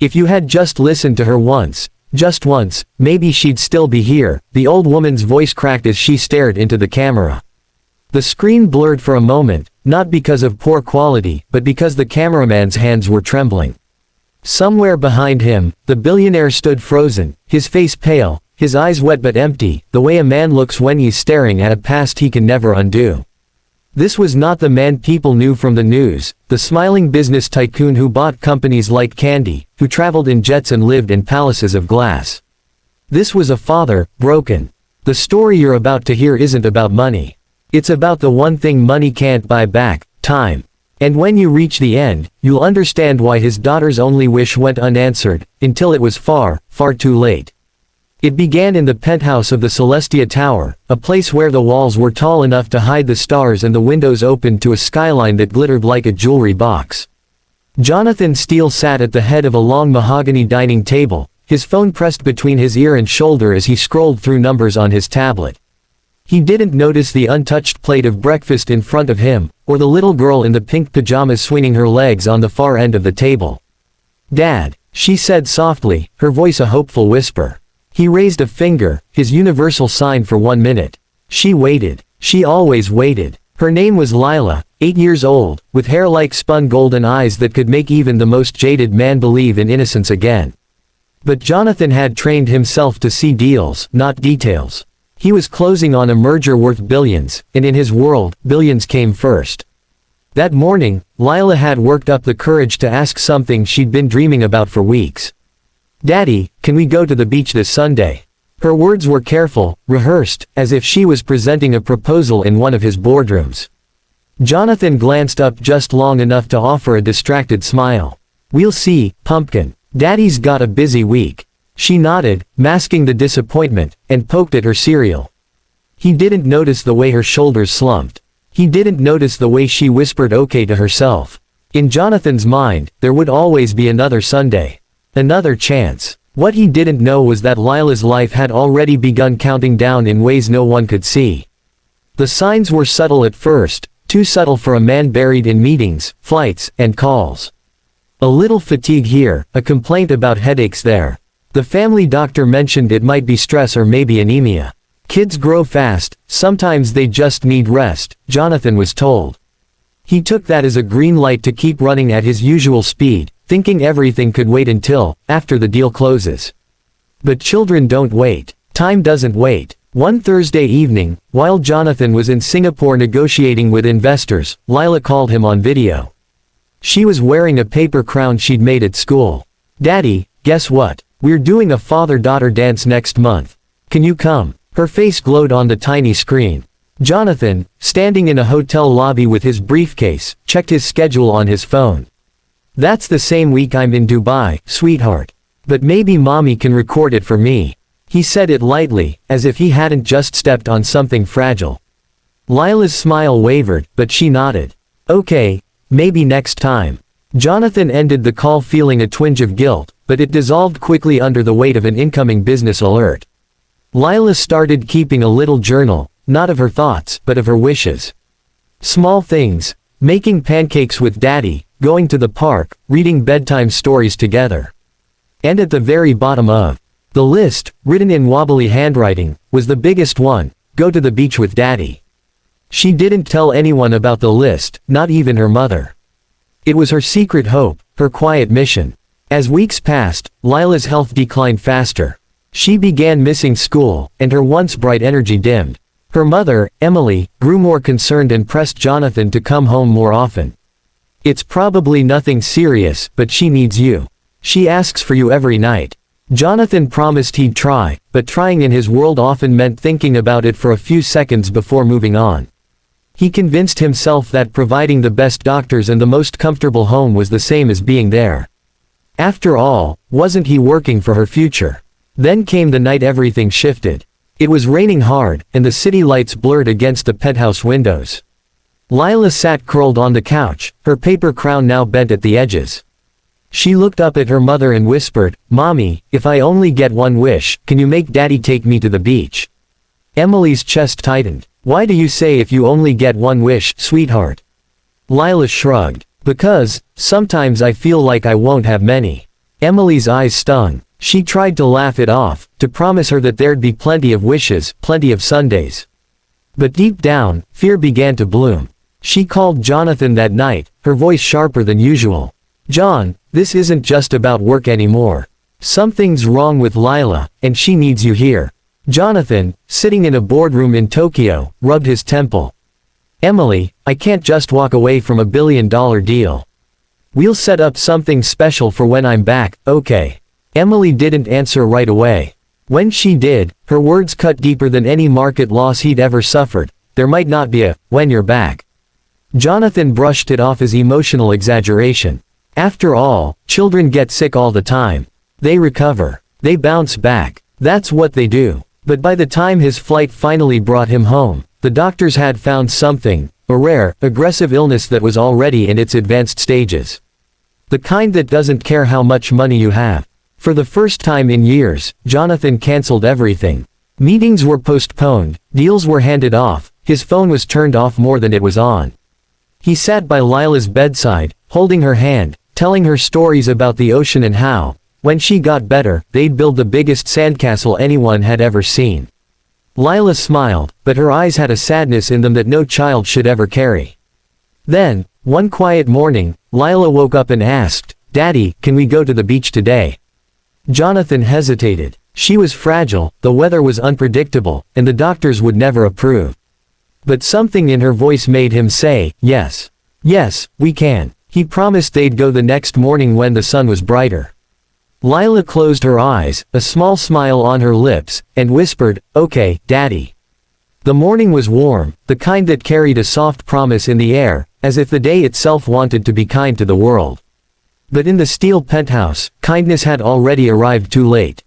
If you had just listened to her once, just once, maybe she'd still be here, the old woman's voice cracked as she stared into the camera. The screen blurred for a moment, not because of poor quality, but because the cameraman's hands were trembling. Somewhere behind him, the billionaire stood frozen, his face pale, his eyes wet but empty, the way a man looks when he's staring at a past he can never undo. This was not the man people knew from the news, the smiling business tycoon who bought companies like candy, who traveled in jets and lived in palaces of glass. This was a father, broken. The story you're about to hear isn't about money. It's about the one thing money can't buy back, time. And when you reach the end, you'll understand why his daughter's only wish went unanswered, until it was far, far too late. It began in the penthouse of the Celestia Tower, a place where the walls were tall enough to hide the stars and the windows opened to a skyline that glittered like a jewelry box. Jonathan Steele sat at the head of a long mahogany dining table, his phone pressed between his ear and shoulder as he scrolled through numbers on his tablet. He didn't notice the untouched plate of breakfast in front of him, or the little girl in the pink pajamas swinging her legs on the far end of the table. "Dad," she said softly, her voice a hopeful whisper. He raised a finger, his universal sign for 1 minute. She waited. She always waited. Her name was Lila, 8 years old, with hair like spun gold and eyes that could make even the most jaded man believe in innocence again. But Jonathan had trained himself to see deals, not details. He was closing on a merger worth billions, and in his world, billions came first. That morning, Lila had worked up the courage to ask something she'd been dreaming about for weeks. "Daddy, can we go to the beach this Sunday?" Her words were careful, rehearsed, as if she was presenting a proposal in one of his boardrooms. Jonathan glanced up just long enough to offer a distracted smile. "We'll see, pumpkin. Daddy's got a busy week." She nodded, masking the disappointment, and poked at her cereal. He didn't notice the way her shoulders slumped. He didn't notice the way she whispered okay to herself. In Jonathan's mind, there would always be another Sunday. Another chance. What he didn't know was that Lila's life had already begun counting down in ways no one could see. The signs were subtle at first, too subtle for a man buried in meetings, flights, and calls. A little fatigue here, a complaint about headaches there. The family doctor mentioned it might be stress or maybe anemia. Kids grow fast, sometimes they just need rest, Jonathan was told. He took that as a green light to keep running at his usual speed, thinking everything could wait until, after the deal closes. But children don't wait. Time doesn't wait. One Thursday evening, while Jonathan was in Singapore negotiating with investors, Lila called him on video. She was wearing a paper crown she'd made at school. "Daddy, guess what? We're doing a father-daughter dance next month. Can you come?" Her face glowed on the tiny screen. Jonathan, standing in a hotel lobby with his briefcase, checked his schedule on his phone. "That's the same week I'm in Dubai, sweetheart. But maybe mommy can record it for me." He said it lightly, as if he hadn't just stepped on something fragile. Lila's smile wavered, but she nodded. "Okay, maybe next time." Jonathan ended the call feeling a twinge of guilt, but it dissolved quickly under the weight of an incoming business alert. Lila started keeping a little journal, not of her thoughts, but of her wishes. Small things. Making pancakes with Daddy, going to the park, reading bedtime stories together. And at the very bottom of the list, written in wobbly handwriting, was the biggest one: go to the beach with Daddy. She didn't tell anyone about the list, not even her mother. It was her secret hope, her quiet mission. As weeks passed, Lila's health declined faster. She began missing school, and her once bright energy dimmed. Her mother, Emily, grew more concerned and pressed Jonathan to come home more often. "It's probably nothing serious, but she needs you. She asks for you every night." Jonathan promised he'd try, but trying in his world often meant thinking about it for a few seconds before moving on. He convinced himself that providing the best doctors and the most comfortable home was the same as being there. After all, wasn't he working for her future? Then came the night everything shifted. It was raining hard, and the city lights blurred against the penthouse windows. Lila sat curled on the couch, her paper crown now bent at the edges. She looked up at her mother and whispered, "Mommy, if I only get one wish, can you make Daddy take me to the beach?" Emily's chest tightened. "Why do you say if you only get one wish, sweetheart?" Lila shrugged. "Because, sometimes I feel like I won't have many." Emily's eyes stung. She tried to laugh it off, to promise her that there'd be plenty of wishes, plenty of Sundays. But deep down, fear began to bloom. She called Jonathan that night, her voice sharper than usual. "John, this isn't just about work anymore. Something's wrong with Lila, and she needs you here." Jonathan, sitting in a boardroom in Tokyo, rubbed his temple. "Emily, I can't just walk away from a $1 billion deal. We'll set up something special for when I'm back, okay?" Emily didn't answer right away. When she did, her words cut deeper than any market loss he'd ever suffered. "There might not be a, when you're back." Jonathan brushed it off as emotional exaggeration. After all, children get sick all the time. They recover. They bounce back. That's what they do. But by the time his flight finally brought him home, the doctors had found something, a rare, aggressive illness that was already in its advanced stages. The kind that doesn't care how much money you have. For the first time in years, Jonathan canceled everything. Meetings were postponed, deals were handed off, his phone was turned off more than it was on. He sat by Lila's bedside, holding her hand, telling her stories about the ocean and how, when she got better, they'd build the biggest sandcastle anyone had ever seen. Lila smiled, but her eyes had a sadness in them that no child should ever carry. Then, one quiet morning, Lila woke up and asked, "Daddy, can we go to the beach today?" Jonathan hesitated. She was fragile, the weather was unpredictable, and the doctors would never approve. But something in her voice made him say, "Yes. Yes, we can." He promised they'd go the next morning when the sun was brighter. Lila closed her eyes, a small smile on her lips, and whispered, "Okay, Daddy." The morning was warm, the kind that carried a soft promise in the air, as if the day itself wanted to be kind to the world. But in the steel penthouse, kindness had already arrived too late.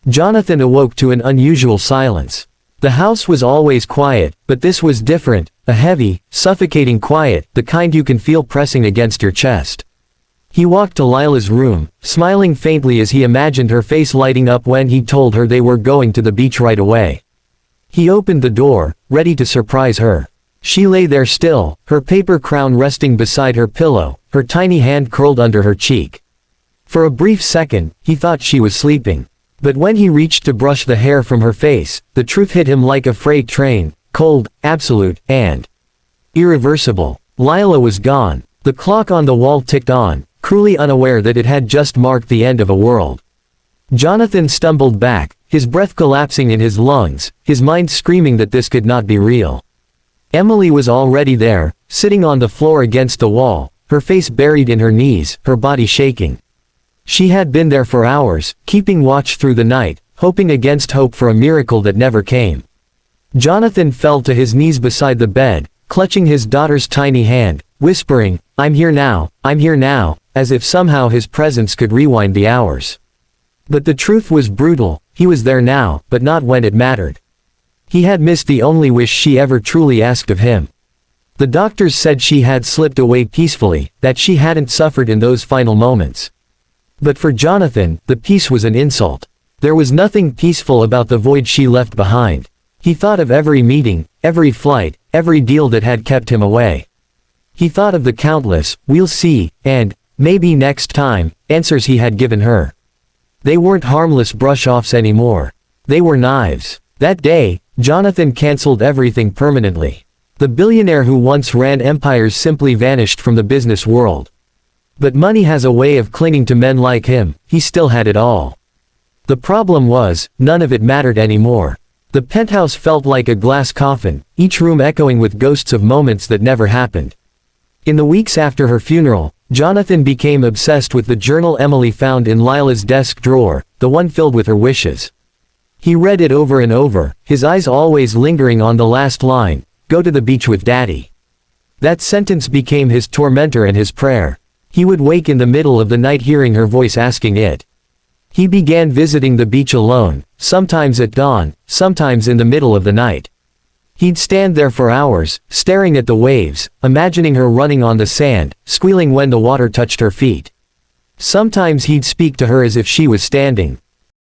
Jonathan awoke to an unusual silence. The house was always quiet, but this was different, a heavy, suffocating quiet, the kind you can feel pressing against your chest. He walked to Lila's room, smiling faintly as he imagined her face lighting up when he told her they were going to the beach right away. He opened the door, ready to surprise her. She lay there still, her paper crown resting beside her pillow, her tiny hand curled under her cheek. For a brief second, he thought she was sleeping. But when he reached to brush the hair from her face, the truth hit him like a freight train, cold, absolute, and irreversible. Lila was gone. The clock on the wall ticked on, cruelly unaware that it had just marked the end of a world. Jonathan stumbled back, his breath collapsing in his lungs, his mind screaming that this could not be real. Emily was already there, sitting on the floor against the wall, her face buried in her knees, her body shaking. She had been there for hours, keeping watch through the night, hoping against hope for a miracle that never came. Jonathan fell to his knees beside the bed, clutching his daughter's tiny hand, whispering, I'm here now, as if somehow his presence could rewind the hours. But the truth was brutal, he was there now, but not when it mattered. He had missed the only wish she ever truly asked of him. The doctors said she had slipped away peacefully, that she hadn't suffered in those final moments. But for Jonathan, the peace was an insult. There was nothing peaceful about the void she left behind. He thought of every meeting, every flight, every deal that had kept him away. He thought of the countless, "we'll see," and "maybe next time," answers he had given her. They weren't harmless brush-offs anymore. They were knives. That day, Jonathan canceled everything permanently. The billionaire who once ran empires simply vanished from the business world. But money has a way of clinging to men like him. He still had it all. The problem was, none of it mattered anymore. The penthouse felt like a glass coffin, each room echoing with ghosts of moments that never happened. In the weeks after her funeral, Jonathan became obsessed with the journal Emily found in Lila's desk drawer, the one filled with her wishes. He read it over and over, his eyes always lingering on the last line, "Go to the beach with Daddy." That sentence became his tormentor and his prayer. He would wake in the middle of the night hearing her voice asking it. He began visiting the beach alone, sometimes at dawn, sometimes in the middle of the night. He'd stand there for hours, staring at the waves, imagining her running on the sand, squealing when the water touched her feet. Sometimes he'd speak to her as if she was standing